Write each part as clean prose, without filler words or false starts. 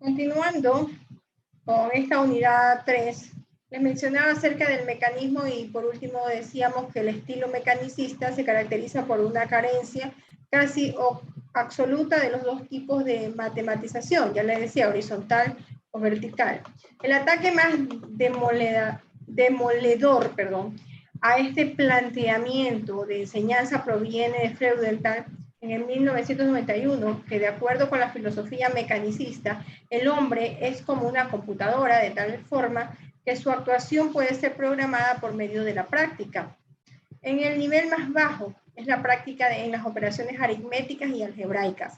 Continuando con esta unidad 3, les mencionaba acerca del mecanismo y por último decíamos que el estilo mecanicista se caracteriza por una carencia casi absoluta de los dos tipos de matematización, ya les decía, horizontal o vertical. El ataque más demoledor a este planteamiento de enseñanza proviene de Freudenthal en el 1991, que de acuerdo con la filosofía mecanicista, el hombre es como una computadora de tal forma que su actuación puede ser programada por medio de la práctica. En el nivel más bajo es la práctica en las operaciones aritméticas y algebraicas,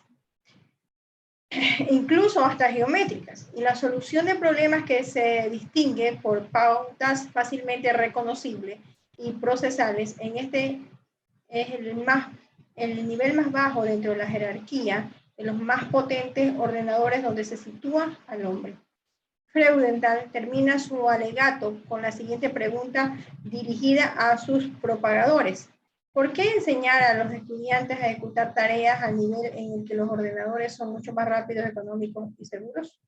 incluso hasta geométricas, y la solución de problemas que se distingue por pautas fácilmente reconocibles y procesables. En este es el nivel más bajo dentro de la jerarquía de los más potentes ordenadores donde se sitúa al hombre. Freudenthal termina su alegato con la siguiente pregunta dirigida a sus propagadores. ¿Por qué enseñar a los estudiantes a ejecutar tareas al nivel en el que los ordenadores son mucho más rápidos, económicos y seguros?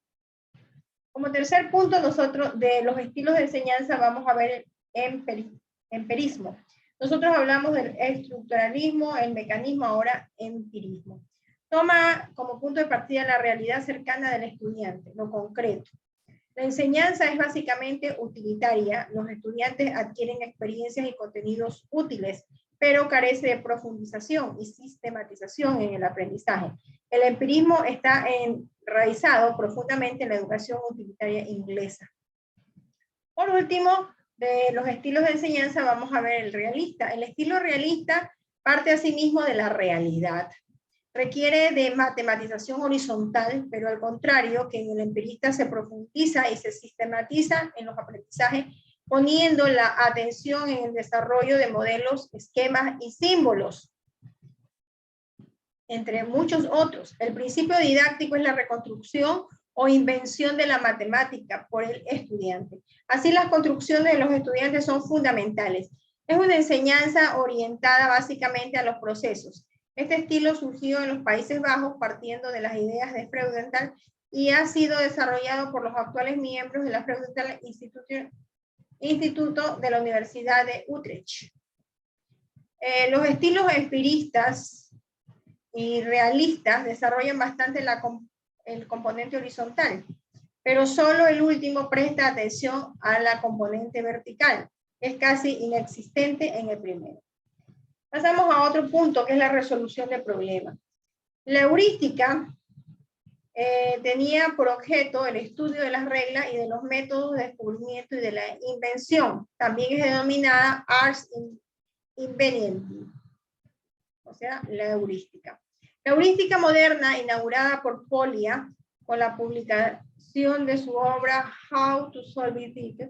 Como tercer punto, nosotros de los estilos de enseñanza vamos a ver el empirismo. Nosotros hablamos del estructuralismo, el mecanismo, ahora empirismo. Toma como punto de partida la realidad cercana del estudiante, lo concreto. La enseñanza es básicamente utilitaria. Los estudiantes adquieren experiencias y contenidos útiles, pero carece de profundización y sistematización en el aprendizaje. El empirismo está enraizado profundamente en la educación utilitaria inglesa. Por último, de los estilos de enseñanza vamos a ver el realista. El estilo realista parte asimismo de la realidad. Requiere de matematización horizontal, pero al contrario que en el empirista se profundiza y se sistematiza en los aprendizajes, poniendo la atención en el desarrollo de modelos, esquemas y símbolos, entre muchos otros. El principio didáctico es la reconstrucción o invención de la matemática por el estudiante. Así las construcciones de los estudiantes son fundamentales. Es una enseñanza orientada básicamente a los procesos. Este estilo surgió en los Países Bajos partiendo de las ideas de Freudenthal y ha sido desarrollado por los actuales miembros de la Freudenthal Instituto de la Universidad de Utrecht. Los estilos empiristas y realistas desarrollan bastante el componente horizontal, pero solo el último presta atención a la componente vertical. Es casi inexistente en el primero. Pasamos a otro punto, que es la resolución de problemas. La heurística tenía por objeto el estudio de las reglas y de los métodos de descubrimiento y de la invención. También es denominada ars inveniendi, o sea, la heurística. La heurística moderna, inaugurada por Polya con la publicación de su obra How to Solve It,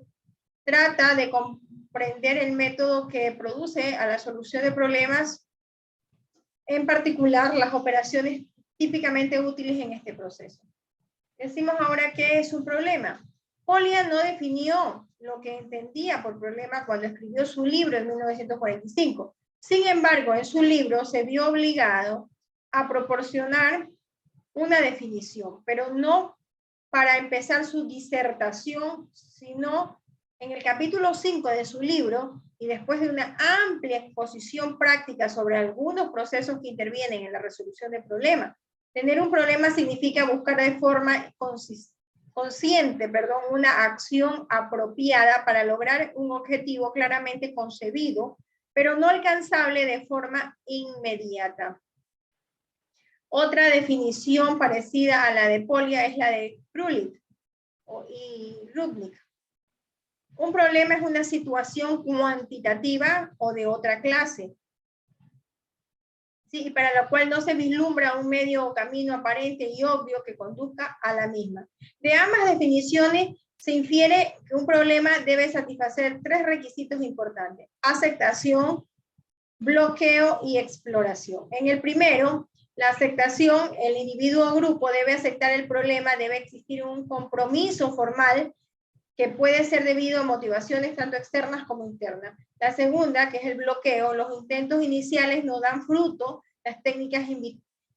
trata de comprender el método que produce a la solución de problemas, en particular las operaciones típicamente útiles en este proceso. Decimos ahora qué es un problema. Polya no definió lo que entendía por problema cuando escribió su libro en 1945. Sin embargo, en su libro se vio obligado a proporcionar una definición, pero no para empezar su disertación, sino en el capítulo 5 de su libro, y después de una amplia exposición práctica sobre algunos procesos que intervienen en la resolución de problemas. Tener un problema significa buscar de forma consciente, una acción apropiada para lograr un objetivo claramente concebido, pero no alcanzable de forma inmediata. Otra definición parecida a la de Polya es la de Krulich y Rudnick. Un problema es una situación cuantitativa o de otra clase, ¿sí? Para la cual no se vislumbra un medio o camino aparente y obvio que conduzca a la misma. De ambas definiciones se infiere que un problema debe satisfacer tres requisitos importantes: aceptación, bloqueo y exploración. En el primero, la aceptación, el individuo o grupo debe aceptar el problema, debe existir un compromiso formal que puede ser debido a motivaciones tanto externas como internas. La segunda, que es el bloqueo, los intentos iniciales no dan fruto, las técnicas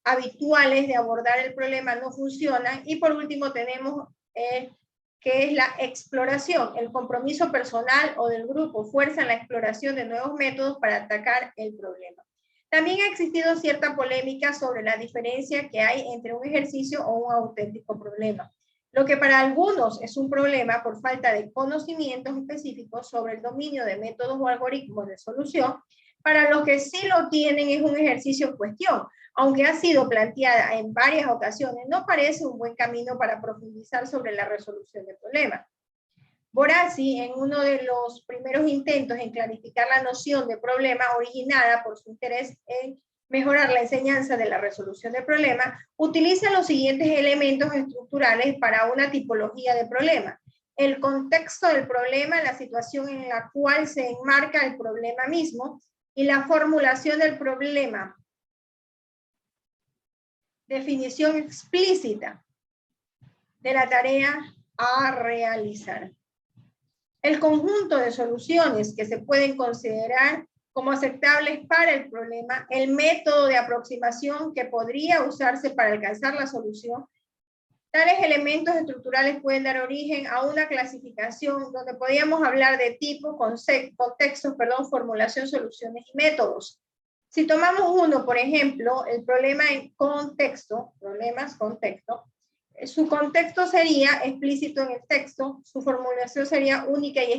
habituales de abordar el problema no funcionan. Y por último tenemos que es la exploración, el compromiso personal o del grupo fuerza en la exploración de nuevos métodos para atacar el problema. También ha existido cierta polémica sobre la diferencia que hay entre un ejercicio o un auténtico problema. Lo que para algunos es un problema por falta de conocimientos específicos sobre el dominio de métodos o algoritmos de solución, para los que sí lo tienen es un ejercicio en cuestión, aunque ha sido planteada en varias ocasiones, no parece un buen camino para profundizar sobre la resolución de problemas. Borasi, en uno de los primeros intentos en clarificar la noción de problema originada por su interés en mejorar la enseñanza de la resolución de problemas, utiliza los siguientes elementos estructurales para una tipología de problema. El contexto del problema, la situación en la cual se enmarca el problema mismo, y la formulación del problema. Definición explícita de la tarea a realizar. El conjunto de soluciones que se pueden considerar como aceptables para el problema, el método de aproximación que podría usarse para alcanzar la solución. Tales elementos estructurales pueden dar origen a una clasificación donde podríamos hablar de tipo, contextos, formulación, soluciones y métodos. Si tomamos uno, por ejemplo, el problema en contexto, problemas contexto, su contexto sería explícito en el texto, su formulación sería única y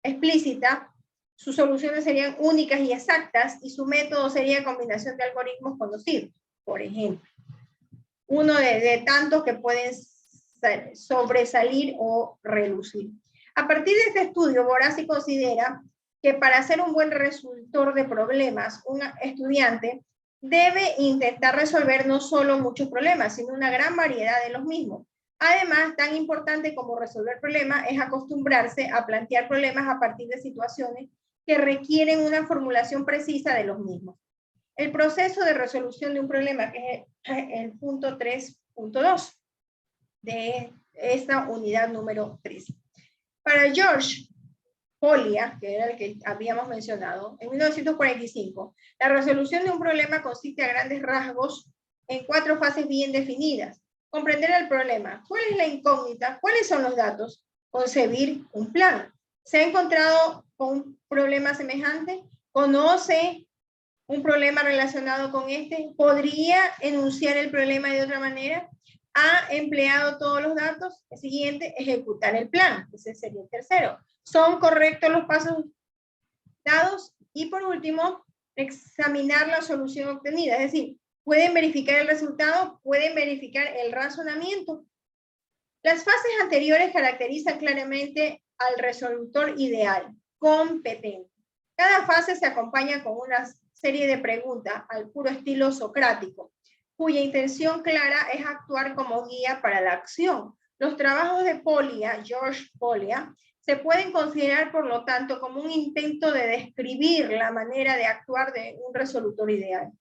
explícita, sus soluciones serían únicas y exactas, y su método sería combinación de algoritmos conocidos, por ejemplo. Uno de tantos que pueden sobresalir o relucir. A partir de este estudio, Borasi considera que para ser un buen resultor de problemas, un estudiante debe intentar resolver no solo muchos problemas, sino una gran variedad de los mismos. Además, tan importante como resolver problemas es acostumbrarse a plantear problemas a partir de situaciones que requieren una formulación precisa de los mismos. El proceso de resolución de un problema, que es el punto 3.2 de esta unidad número 3. Para George Polya, que era el que habíamos mencionado, en 1945, la resolución de un problema consiste a grandes rasgos en 4 fases bien definidas. Comprender el problema, cuál es la incógnita, cuáles son los datos, concebir un plan. ¿Se ha encontrado con un problema semejante? ¿Conoce un problema relacionado con este? ¿Podría enunciar el problema de otra manera? ¿Ha empleado todos los datos? El siguiente, ejecutar el plan. Ese sería el tercero. ¿Son correctos los pasos dados? Y por último, examinar la solución obtenida. Es decir, pueden verificar el resultado, pueden verificar el razonamiento. Las fases anteriores caracterizan claramente al resolutor ideal, competente. Cada fase se acompaña con una serie de preguntas al puro estilo socrático, cuya intención clara es actuar como guía para la acción. Los trabajos de Polya, George Polya, se pueden considerar, por lo tanto, como un intento de describir la manera de actuar de un resolutor ideal.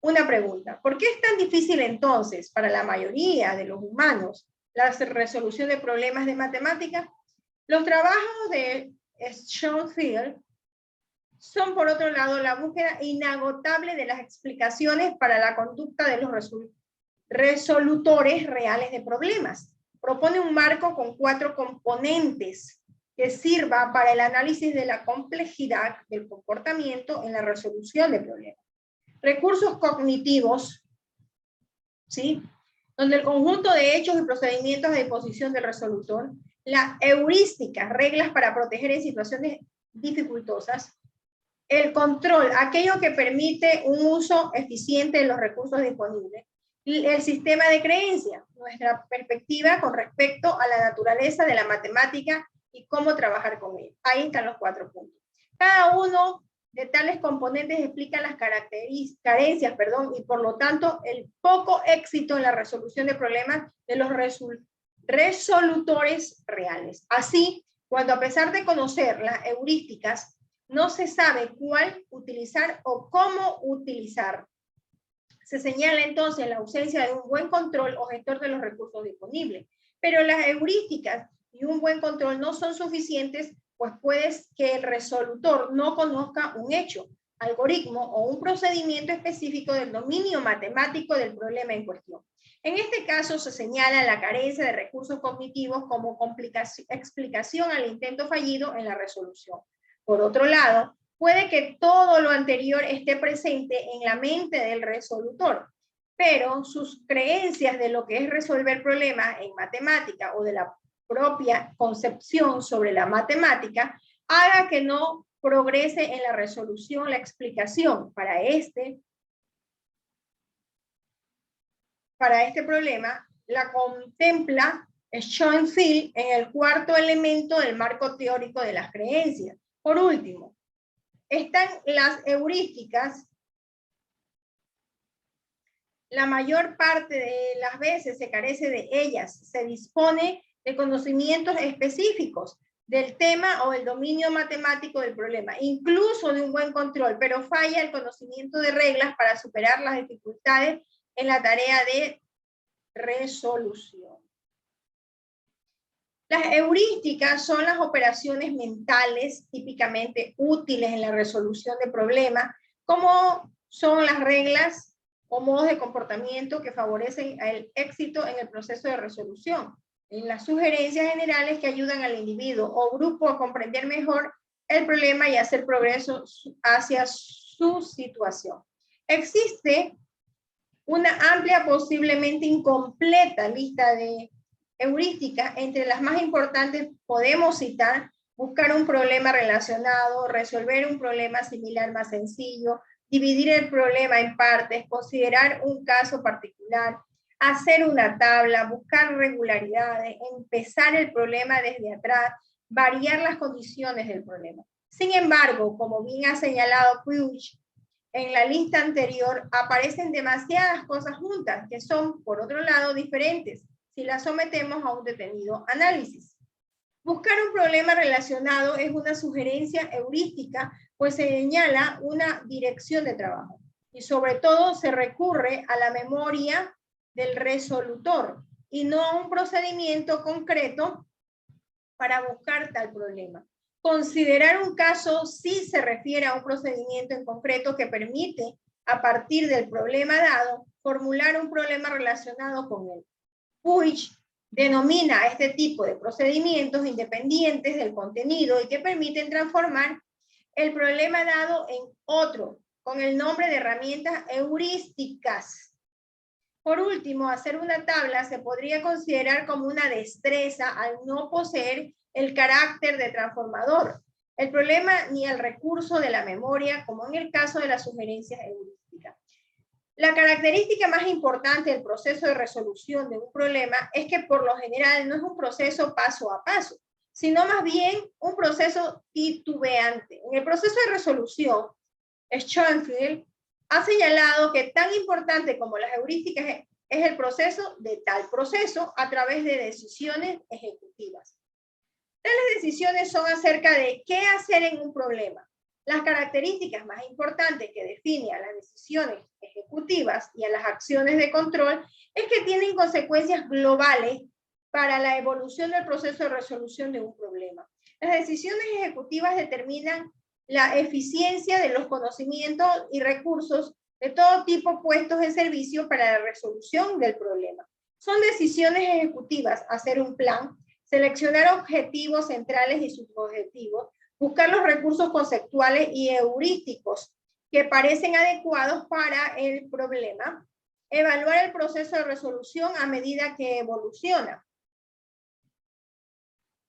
Una pregunta, ¿por qué es tan difícil entonces para la mayoría de los humanos la resolución de problemas de matemáticas? Los trabajos de Schoenfeld son, por otro lado, la búsqueda inagotable de las explicaciones para la conducta de los resolutores reales de problemas. Propone un marco con 4 componentes que sirva para el análisis de la complejidad del comportamiento en la resolución de problemas. Recursos cognitivos, ¿sí?, donde el conjunto de hechos y procedimientos de disposición del resolutor, la heurística, reglas para proteger en situaciones dificultosas, el control, aquello que permite un uso eficiente de los recursos disponibles, y el sistema de creencia, nuestra perspectiva con respecto a la naturaleza de la matemática y cómo trabajar con ella. Ahí están los 4 puntos. Cada uno de tales componentes explica las carencias, y por lo tanto el poco éxito en la resolución de problemas de los resolutores reales. Así, cuando a pesar de conocer las heurísticas, no se sabe cuál utilizar o cómo utilizar, se señala entonces la ausencia de un buen control o gestor de los recursos disponibles. Pero las heurísticas y un buen control no son suficientes, pues puede que el resolutor no conozca un hecho. algoritmo o un procedimiento específico del dominio matemático del problema en cuestión. En este caso se señala la carencia de recursos cognitivos como explicación al intento fallido en la resolución. Por otro lado, puede que todo lo anterior esté presente en la mente del resolutor, pero sus creencias de lo que es resolver problemas en matemática o de la propia concepción sobre la matemática haga que no progrese en la resolución, la explicación para este problema, la contempla Schoenfeld en el cuarto elemento del marco teórico de las creencias. Por último, están las heurísticas. La mayor parte de las veces se carece de ellas, se dispone de conocimientos específicos del tema o el dominio matemático del problema, incluso de un buen control, pero falla el conocimiento de reglas para superar las dificultades en la tarea de resolución. Las heurísticas son las operaciones mentales típicamente útiles en la resolución de problemas, como son las reglas o modos de comportamiento que favorecen el éxito en el proceso de resolución, en las sugerencias generales que ayudan al individuo o grupo a comprender mejor el problema y hacer progreso hacia su situación. Existe una amplia, posiblemente incompleta lista de heurísticas. Entre las más importantes podemos citar buscar un problema relacionado, resolver un problema similar más sencillo, dividir el problema en partes, considerar un caso particular, hacer una tabla, buscar regularidades, empezar el problema desde atrás, variar las condiciones del problema. Sin embargo, como bien ha señalado Puig, en la lista anterior aparecen demasiadas cosas juntas que son, por otro lado, diferentes si las sometemos a un detenido análisis. Buscar un problema relacionado es una sugerencia heurística, pues se señala una dirección de trabajo y sobre todo se recurre a la memoria del resolutor y no a un procedimiento concreto para buscar tal problema. Considerar un caso sí se refiere a un procedimiento en concreto que permite, a partir del problema dado, formular un problema relacionado con él. Puig denomina a este tipo de procedimientos independientes del contenido y que permiten transformar el problema dado en otro, con el nombre de herramientas heurísticas. Por último, hacer una tabla se podría considerar como una destreza al no poseer el carácter de transformador, el problema ni el recurso de la memoria, como en el caso de las sugerencias heurísticas. La característica más importante del proceso de resolución de un problema es que por lo general no es un proceso paso a paso, sino más bien un proceso titubeante. En el proceso de resolución, Schoenfeld ha señalado que tan importante como las heurísticas es el proceso de tal proceso a través de decisiones ejecutivas. Tales decisiones son acerca de qué hacer en un problema. Las características más importantes que definen a las decisiones ejecutivas y a las acciones de control es que tienen consecuencias globales para la evolución del proceso de resolución de un problema. Las decisiones ejecutivas determinan la eficiencia de los conocimientos y recursos de todo tipo puestos en servicio para la resolución del problema. Son decisiones ejecutivas: hacer un plan, seleccionar objetivos centrales y subobjetivos, buscar los recursos conceptuales y heurísticos que parecen adecuados para el problema, evaluar el proceso de resolución a medida que evoluciona,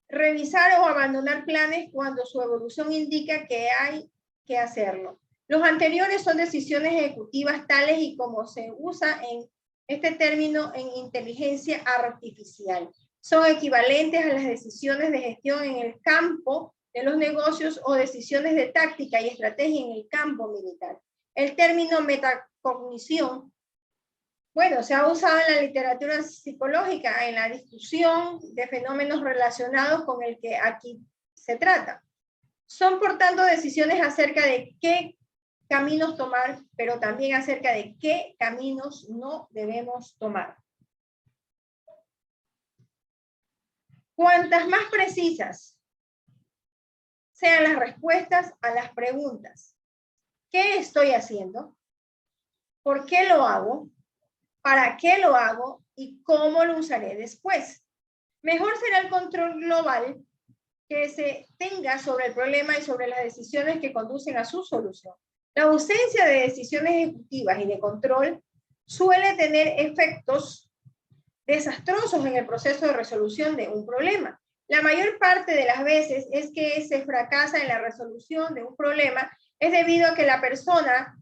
revisar o abandonar planes cuando su evolución indica que hay que hacerlo. Los anteriores son decisiones ejecutivas tales y como se usa en este término en inteligencia artificial. Son equivalentes a las decisiones de gestión en el campo de los negocios o decisiones de táctica y estrategia en el campo militar. El término metacognición, bueno, se ha usado en la literatura psicológica en la discusión de fenómenos relacionados con el que aquí se trata. Son, por tanto, decisiones acerca de qué caminos tomar, pero también acerca de qué caminos no debemos tomar. Cuantas más precisas sean las respuestas a las preguntas ¿Qué estoy haciendo? ¿Por qué lo hago? ¿Para qué lo hago? ¿Y cómo lo usaré después? Mejor será el control global que se tenga sobre el problema y sobre las decisiones que conducen a su solución. La ausencia de decisiones ejecutivas y de control suele tener efectos desastrosos en el proceso de resolución de un problema. La mayor parte de las veces es que se fracasa en la resolución de un problema es debido a que la persona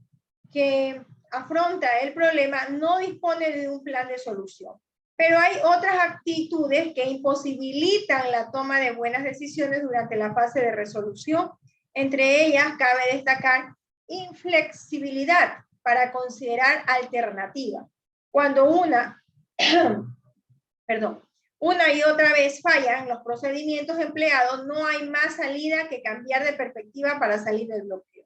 que afronta el problema no dispone de un plan de solución. Pero hay otras actitudes que imposibilitan la toma de buenas decisiones durante la fase de resolución. Entre ellas cabe destacar inflexibilidad para considerar alternativas. Cuando una y otra vez fallan los procedimientos empleados, no hay más salida que cambiar de perspectiva para salir del bloqueo.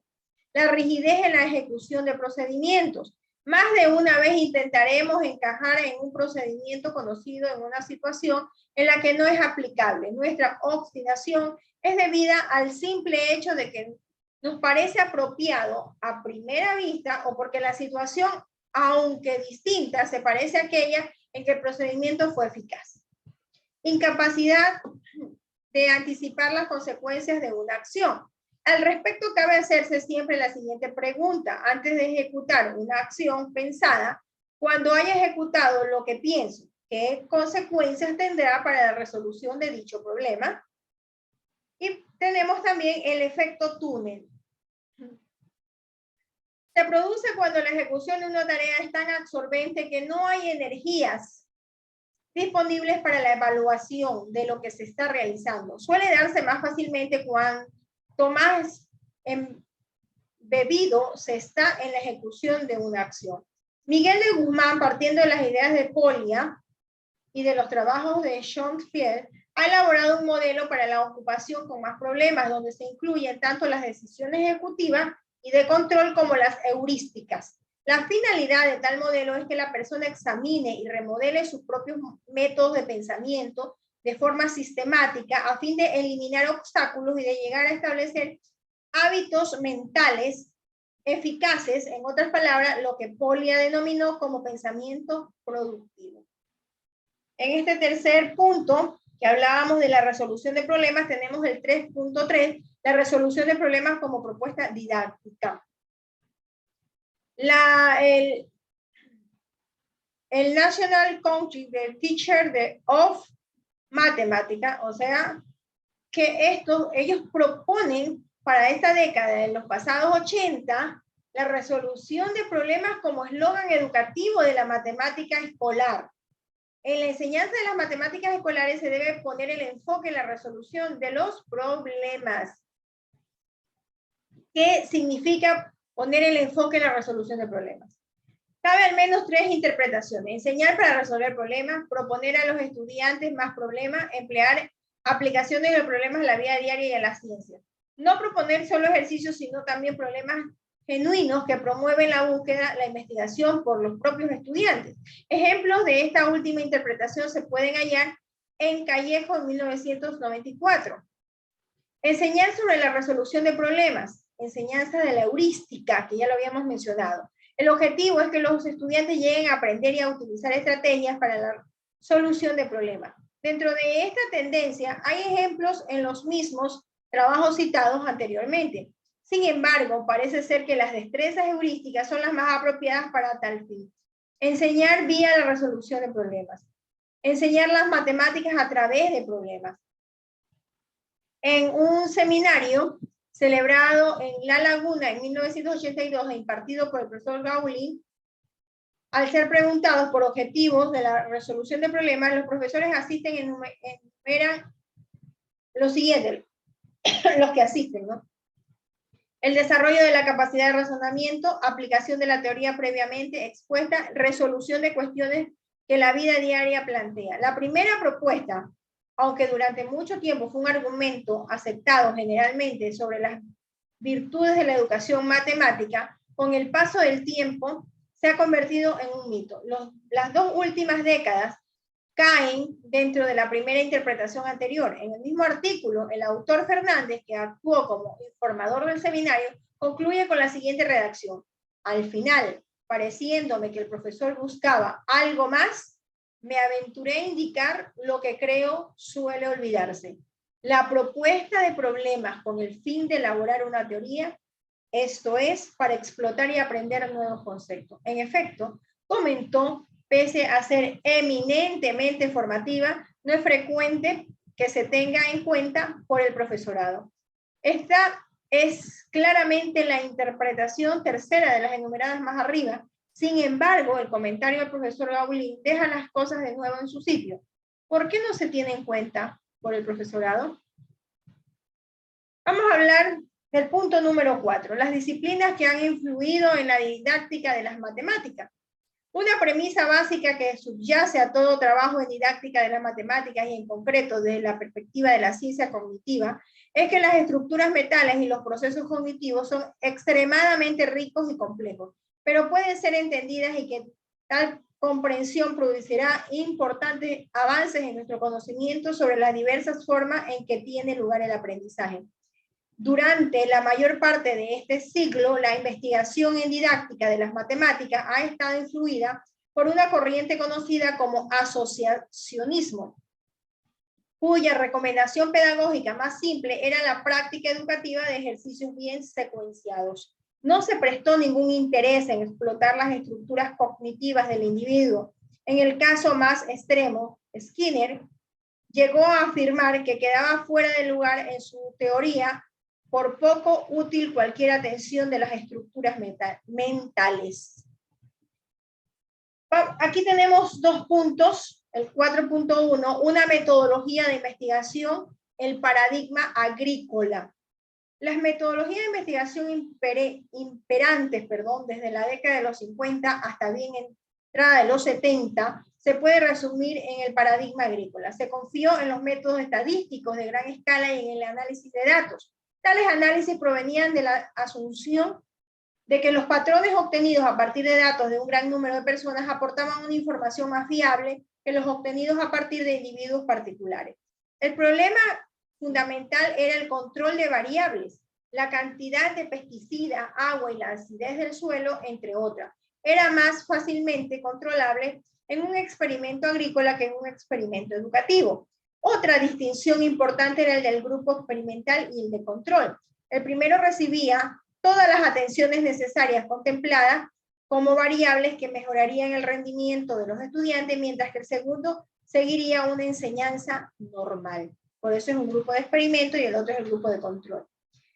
La rigidez en la ejecución de procedimientos. Más de una vez intentaremos encajar en un procedimiento conocido en una situación en la que no es aplicable. Nuestra obstinación es debida al simple hecho de que nos parece apropiado a primera vista o porque la situación, aunque distinta, se parece a aquella en que el procedimiento fue eficaz. Incapacidad de anticipar las consecuencias de una acción. Al respecto, cabe hacerse siempre la siguiente pregunta. Antes de ejecutar una acción pensada, cuando haya ejecutado lo que pienso, ¿qué consecuencias tendrá para la resolución de dicho problema? Y tenemos también el efecto túnel. Se produce cuando la ejecución de una tarea es tan absorbente que no hay energías disponibles para la evaluación de lo que se está realizando. Suele darse más fácilmente cuanto más embebido se está en la ejecución de una acción. Miguel de Guzmán, partiendo de las ideas de Polya y de los trabajos de Schoenfeld, ha elaborado un modelo para la ocupación con más problemas, donde se incluyen tanto las decisiones ejecutivas y de control como las heurísticas. La finalidad de tal modelo es que la persona examine y remodele sus propios métodos de pensamiento de forma sistemática a fin de eliminar obstáculos y de llegar a establecer hábitos mentales eficaces, en otras palabras, lo que Polya denominó como pensamiento productivo. En este tercer punto, que hablábamos de la resolución de problemas, tenemos el 3.3, la resolución de problemas como propuesta didáctica. El National Council de Teachers of Matemática, o sea, que ellos proponen para esta década, en los pasados 80, la resolución de problemas como eslogan educativo de la matemática escolar. En la enseñanza de las matemáticas escolares se debe poner el enfoque en la resolución de los problemas. ¿Qué significa poner el enfoque en la resolución de problemas? Cabe al menos 3 interpretaciones. Enseñar para resolver problemas, proponer a los estudiantes más problemas, emplear aplicaciones de los problemas a la vida diaria y a la ciencia. No proponer solo ejercicios, sino también problemas genuinos que promueven la búsqueda, la investigación por los propios estudiantes. Ejemplos de esta última interpretación se pueden hallar en Callejo en 1994. Enseñar sobre la resolución de problemas, enseñanza de la heurística, que ya lo habíamos mencionado. El objetivo es que los estudiantes lleguen a aprender y a utilizar estrategias para la solución de problemas. Dentro de esta tendencia hay ejemplos en los mismos trabajos citados anteriormente. Sin embargo, parece ser que las destrezas heurísticas son las más apropiadas para tal fin. Enseñar vía la resolución de problemas. Enseñar las matemáticas a través de problemas. En un seminario celebrado en La Laguna en 1982 e impartido por el profesor Gaulin, al ser preguntados por objetivos de la resolución de problemas, los profesores enumeran lo siguiente, los que asisten, ¿no? El desarrollo de la capacidad de razonamiento, aplicación de la teoría previamente expuesta, resolución de cuestiones que la vida diaria plantea. La primera propuesta, aunque durante mucho tiempo fue un argumento aceptado generalmente sobre las virtudes de la educación matemática, con el paso del tiempo se ha convertido en un mito. Las 2 últimas décadas caen dentro de la primera interpretación anterior. En el mismo artículo, el autor Fernández, que actuó como informador del seminario, concluye con la siguiente redacción. Al final, pareciéndome que el profesor buscaba algo más, me aventuré a indicar lo que creo suele olvidarse. La propuesta de problemas con el fin de elaborar una teoría, esto es, para explotar y aprender nuevos conceptos. En efecto, comentó, pese a ser eminentemente formativa, no es frecuente que se tenga en cuenta por el profesorado. Esta es claramente la interpretación tercera de las enumeradas más arriba. Sin embargo, el comentario del profesor Gaulin deja las cosas de nuevo en su sitio. ¿Por qué no se tiene en cuenta por el profesorado? Vamos a hablar del punto número 4, las disciplinas que han influido en la didáctica de las matemáticas. Una premisa básica que subyace a todo trabajo en didáctica de las matemáticas y en concreto desde la perspectiva de la ciencia cognitiva es que las estructuras mentales y los procesos cognitivos son extremadamente ricos y complejos, pero pueden ser entendidas y que tal comprensión producirá importantes avances en nuestro conocimiento sobre las diversas formas en que tiene lugar el aprendizaje. Durante la mayor parte de este siglo, la investigación en didáctica de las matemáticas ha estado influida por una corriente conocida como asociacionismo, cuya recomendación pedagógica más simple era la práctica educativa de ejercicios bien secuenciados. No se prestó ningún interés en explotar las estructuras cognitivas del individuo. En el caso más extremo, Skinner llegó a afirmar que quedaba fuera de lugar en su teoría por poco útil cualquier atención de las estructuras mentales. Aquí tenemos dos puntos, el 4.1, una metodología de investigación, el paradigma agrícola. Las metodologías de investigación imperantes, desde la década de los 50 hasta bien entrada de los 70, se puede resumir en el paradigma agrícola. Se confió en los métodos estadísticos de gran escala y en el análisis de datos. Tales análisis provenían de la asunción de que los patrones obtenidos a partir de datos de un gran número de personas aportaban una información más fiable que los obtenidos a partir de individuos particulares. El problema fundamental era el control de variables, la cantidad de pesticida, agua y la acidez del suelo, entre otras. Era más fácilmente controlable en un experimento agrícola que en un experimento educativo. Otra distinción importante era el del grupo experimental y el de control. El primero recibía todas las atenciones necesarias contempladas como variables que mejorarían el rendimiento de los estudiantes, mientras que el segundo seguiría una enseñanza normal. Por eso es un grupo de experimento y el otro es el grupo de control.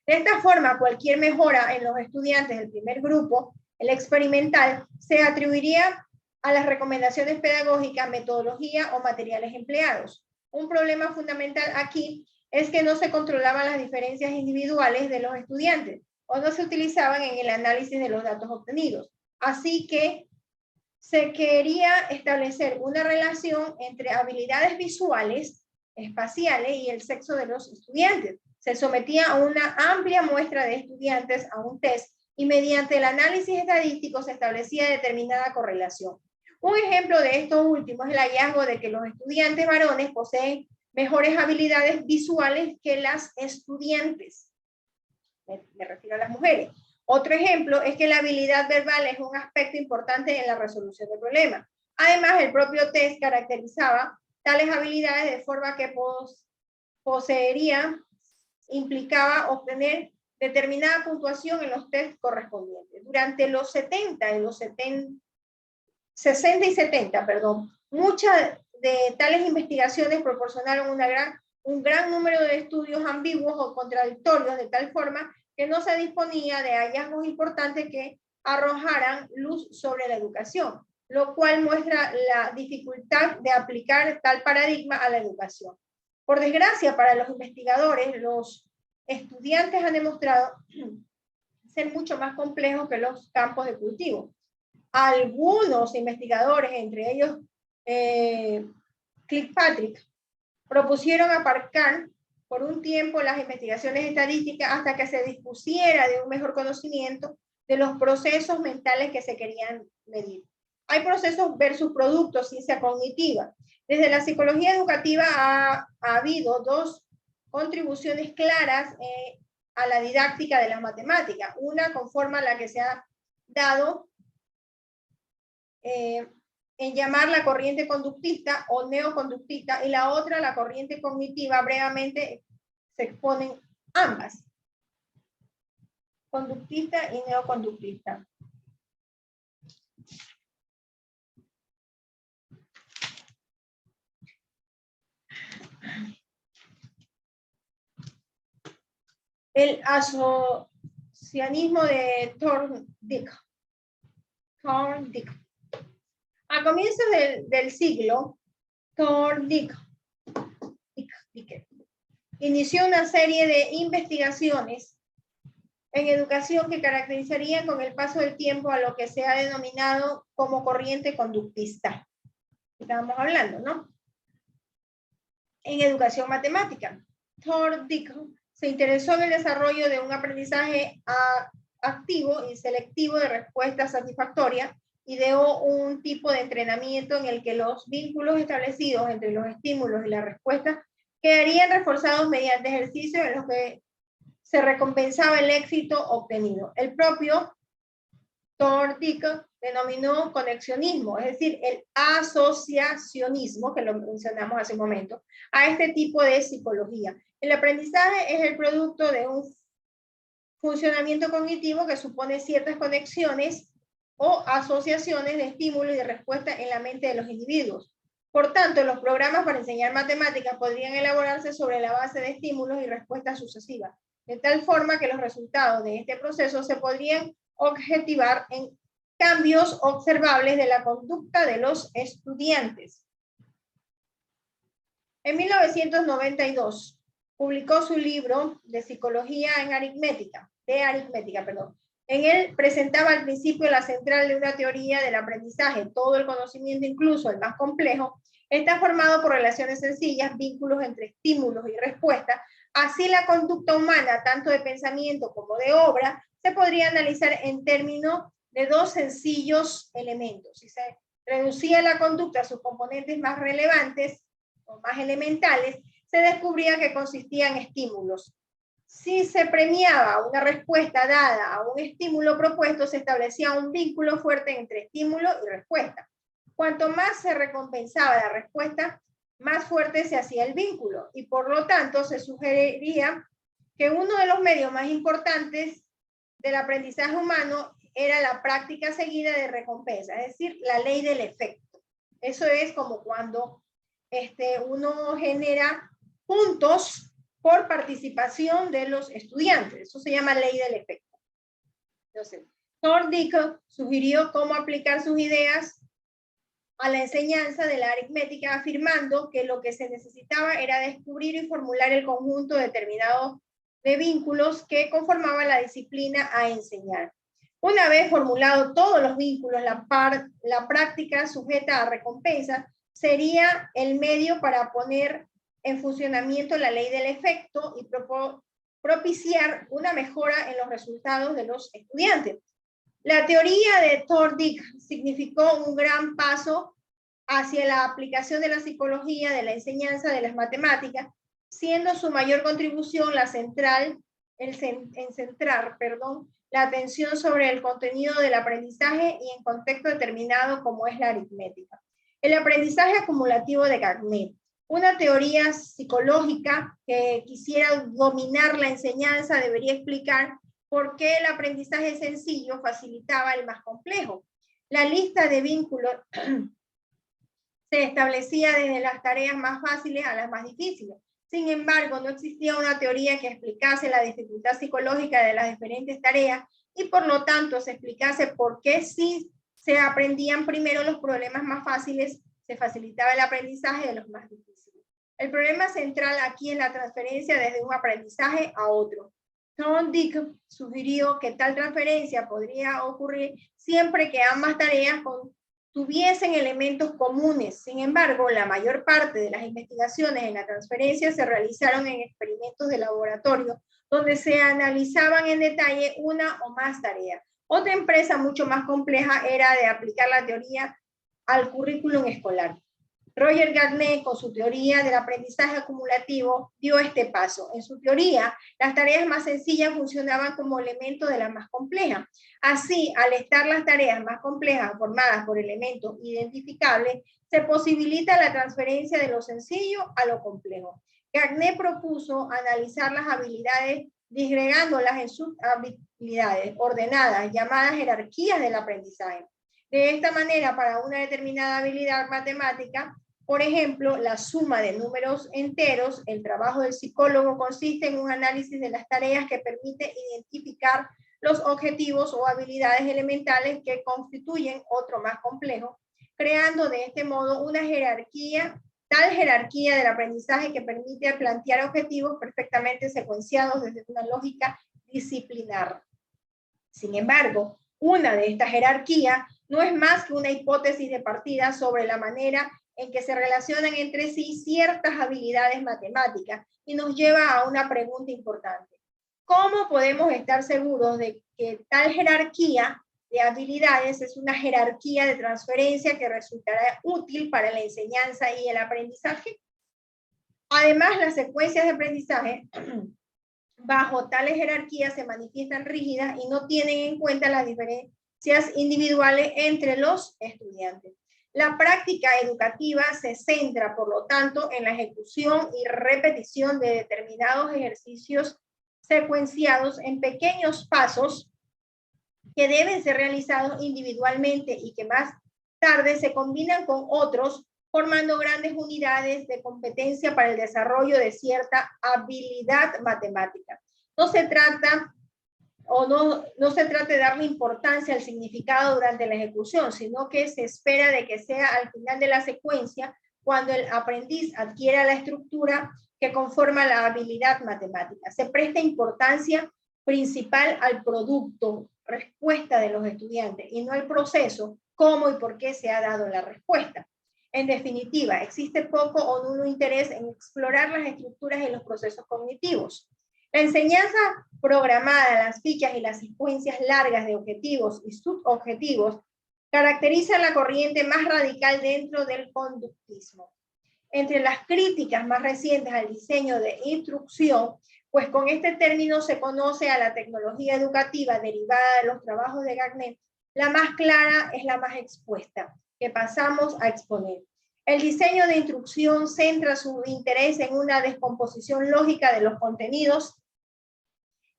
De esta forma, cualquier mejora en los estudiantes del primer grupo, el experimental, se atribuiría a las recomendaciones pedagógicas, metodología o materiales empleados. Un problema fundamental aquí es que no se controlaban las diferencias individuales de los estudiantes o no se utilizaban en el análisis de los datos obtenidos. Así que se quería establecer una relación entre habilidades visuales, espaciales y el sexo de los estudiantes. Se sometía a una amplia muestra de estudiantes a un test y mediante el análisis estadístico se establecía determinada correlación. Un ejemplo de esto último es el hallazgo de que los estudiantes varones poseen mejores habilidades visuales que las estudiantes. Me refiero a las mujeres. Otro ejemplo es que la habilidad verbal es un aspecto importante en la resolución de problemas. Además, el propio test caracterizaba tales habilidades de forma que implicaba obtener determinada puntuación en los test correspondientes. Durante los 60 y 70, muchas de tales investigaciones proporcionaron un gran número de estudios ambiguos o contradictorios, de tal forma que no se disponía de hallazgos importantes que arrojaran luz sobre la educación, lo cual muestra la dificultad de aplicar tal paradigma a la educación. Por desgracia para los investigadores, los estudiantes han demostrado ser mucho más complejos que los campos de cultivo. Algunos investigadores, entre ellos Kirkpatrick, propusieron aparcar por un tiempo las investigaciones estadísticas hasta que se dispusiera de un mejor conocimiento de los procesos mentales que se querían medir. Hay procesos versus productos, ciencia cognitiva. Desde la psicología educativa ha habido dos contribuciones claras a la didáctica de las matemáticas. Una conforme a la que se ha dado en llamar la corriente conductista o neoconductista, y la otra la corriente cognitiva. Brevemente se exponen ambas, conductista y neoconductista. El asocianismo de Thorndike. A comienzos del siglo, Thorndike inició una serie de investigaciones en educación que caracterizarían con el paso del tiempo a lo que se ha denominado como corriente conductista. Estábamos hablando, ¿no? En educación matemática, Thorndike se interesó en el desarrollo de un aprendizaje activo y selectivo de respuestas satisfactorias. Ideó un tipo de entrenamiento en el que los vínculos establecidos entre los estímulos y la respuesta quedarían reforzados mediante ejercicios en los que se recompensaba el éxito obtenido. El propio Thorndike denominó conexionismo, es decir, el asociacionismo, que lo mencionamos hace un momento, a este tipo de psicología. El aprendizaje es el producto de un funcionamiento cognitivo que supone ciertas conexiones o asociaciones de estímulo y de respuesta en la mente de los individuos. Por tanto, los programas para enseñar matemáticas podrían elaborarse sobre la base de estímulos y respuestas sucesivas, de tal forma que los resultados de este proceso se podrían objetivar en cambios observables de la conducta de los estudiantes. En 1992 publicó su libro de psicología de aritmética. En él presentaba al principio la central de una teoría del aprendizaje. Todo el conocimiento, incluso el más complejo, está formado por relaciones sencillas, vínculos entre estímulos y respuestas. Así la conducta humana, tanto de pensamiento como de obra, se podría analizar en términos de dos sencillos elementos. Si se reducía la conducta a sus componentes más relevantes o más elementales, se descubría que consistía en estímulos. Si se premiaba una respuesta dada a un estímulo propuesto, se establecía un vínculo fuerte entre estímulo y respuesta. Cuanto más se recompensaba la respuesta, más fuerte se hacía el vínculo, y por lo tanto se sugeriría que uno de los medios más importantes del aprendizaje humano era la práctica seguida de recompensa, es decir, la ley del efecto. Eso es como cuando uno genera puntos por participación de los estudiantes. Eso se llama ley del efecto. Entonces, Thorndike sugirió cómo aplicar sus ideas a la enseñanza de la aritmética, afirmando que lo que se necesitaba era descubrir y formular el conjunto determinado de vínculos que conformaban la disciplina a enseñar. Una vez formulado todos los vínculos, la práctica sujeta a recompensa sería el medio para poner en funcionamiento la ley del efecto y propiciar una mejora en los resultados de los estudiantes. La teoría de Thorndike significó un gran paso hacia la aplicación de la psicología de la enseñanza de las matemáticas, siendo su mayor contribución centrar la atención sobre el contenido del aprendizaje y en contexto determinado como es la aritmética. El aprendizaje acumulativo de Gagné, una teoría psicológica que quisiera dominar la enseñanza, debería explicar por qué el aprendizaje sencillo facilitaba el más complejo. La lista de vínculos se establecía desde las tareas más fáciles a las más difíciles. Sin embargo, no existía una teoría que explicase la dificultad psicológica de las diferentes tareas y por lo tanto se explicase por qué si se aprendían primero los problemas más fáciles, se facilitaba el aprendizaje de los más difíciles. El problema central aquí es la transferencia desde un aprendizaje a otro. Thorndike sugirió que tal transferencia podría ocurrir siempre que ambas tareas tuviesen elementos comunes. Sin embargo, la mayor parte de las investigaciones en la transferencia se realizaron en experimentos de laboratorio, donde se analizaban en detalle una o más tareas. Otra empresa mucho más compleja era de aplicar la teoría al currículum escolar. Roger Gagné, con su teoría del aprendizaje acumulativo, dio este paso. En su teoría, las tareas más sencillas funcionaban como elemento de las más complejas. Así, al estar las tareas más complejas formadas por elementos identificables, se posibilita la transferencia de lo sencillo a lo complejo. Gagné propuso analizar las habilidades disgregándolas en subhabilidades ordenadas, llamadas jerarquías del aprendizaje. De esta manera, para una determinada habilidad matemática, por ejemplo, la suma de números enteros, el trabajo del psicólogo consiste en un análisis de las tareas que permite identificar los objetivos o habilidades elementales que constituyen otro más complejo, creando de este modo una jerarquía, tal jerarquía del aprendizaje que permite plantear objetivos perfectamente secuenciados desde una lógica disciplinar. Sin embargo, una de estas jerarquías no es más que una hipótesis de partida sobre la manera en que se relacionan entre sí ciertas habilidades matemáticas y nos lleva a una pregunta importante. ¿Cómo podemos estar seguros de que tal jerarquía de habilidades es una jerarquía de transferencia que resultará útil para la enseñanza y el aprendizaje? Además, las secuencias de aprendizaje bajo tales jerarquías se manifiestan rígidas y no tienen en cuenta las diferencias individuales entre los estudiantes. La práctica educativa se centra, por lo tanto, en la ejecución y repetición de determinados ejercicios secuenciados en pequeños pasos que deben ser realizados individualmente y que más tarde se combinan con otros, formando grandes unidades de competencia para el desarrollo de cierta habilidad matemática. No se trata de darle importancia al significado durante la ejecución, sino que se espera de que sea al final de la secuencia cuando el aprendiz adquiera la estructura que conforma la habilidad matemática. Se presta importancia principal al producto, respuesta de los estudiantes, y no al proceso, cómo y por qué se ha dado la respuesta. En definitiva, existe poco o nulo interés en explorar las estructuras y los procesos cognitivos. La enseñanza programada, las fichas y las secuencias largas de objetivos y subobjetivos caracteriza la corriente más radical dentro del conductismo. Entre las críticas más recientes al diseño de instrucción, pues con este término se conoce a la tecnología educativa derivada de los trabajos de Gagné, la más clara es la más expuesta, que pasamos a exponer. El diseño de instrucción centra su interés en una descomposición lógica de los contenidos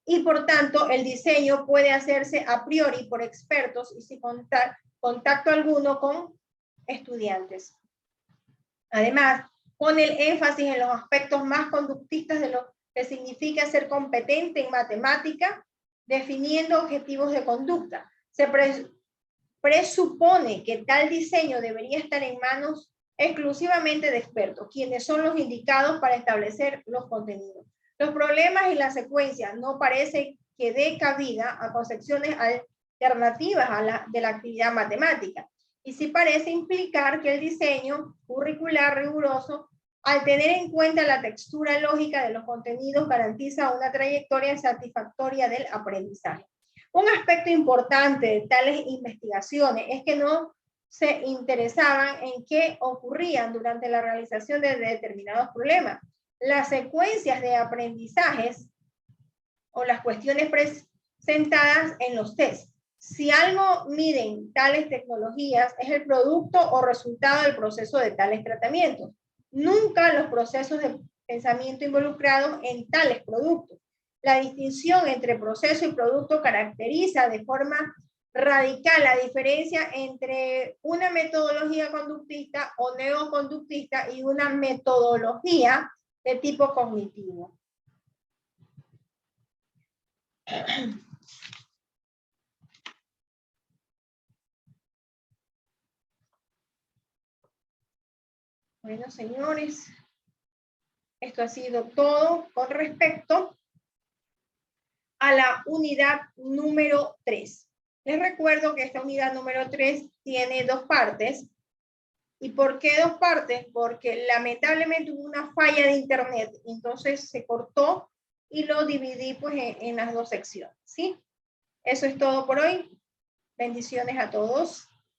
y por tanto el diseño puede hacerse a priori por expertos y sin contacto alguno con estudiantes. Además, pone el énfasis en los aspectos más conductistas de lo que significa ser competente en matemática, definiendo objetivos de conducta. Se presupone que tal diseño debería estar en manos exclusivamente de expertos, quienes son los indicados para establecer los contenidos. Los problemas y las secuencias no parece que dé cabida a concepciones alternativas de la actividad matemática, y sí parece implicar que el diseño curricular riguroso, al tener en cuenta la textura lógica de los contenidos, garantiza una trayectoria satisfactoria del aprendizaje. Un aspecto importante de tales investigaciones es que no se interesaban en qué ocurrían durante la realización de determinados problemas. Las secuencias de aprendizajes o las cuestiones presentadas en los tests. Si algo miden tales tecnologías es el producto o resultado del proceso de tales tratamientos, nunca los procesos de pensamiento involucrados en tales productos. La distinción entre proceso y producto caracteriza de forma radical la diferencia entre una metodología conductista o neoconductista y una metodología de tipo cognitivo. Bueno, señores, esto ha sido todo con respecto a la unidad número 3. Les recuerdo que esta unidad número 3 tiene dos partes. ¿Y por qué dos partes? Porque lamentablemente hubo una falla de internet, entonces se cortó y lo dividí pues en las dos secciones, ¿sí? Eso es todo por hoy. Bendiciones a todos.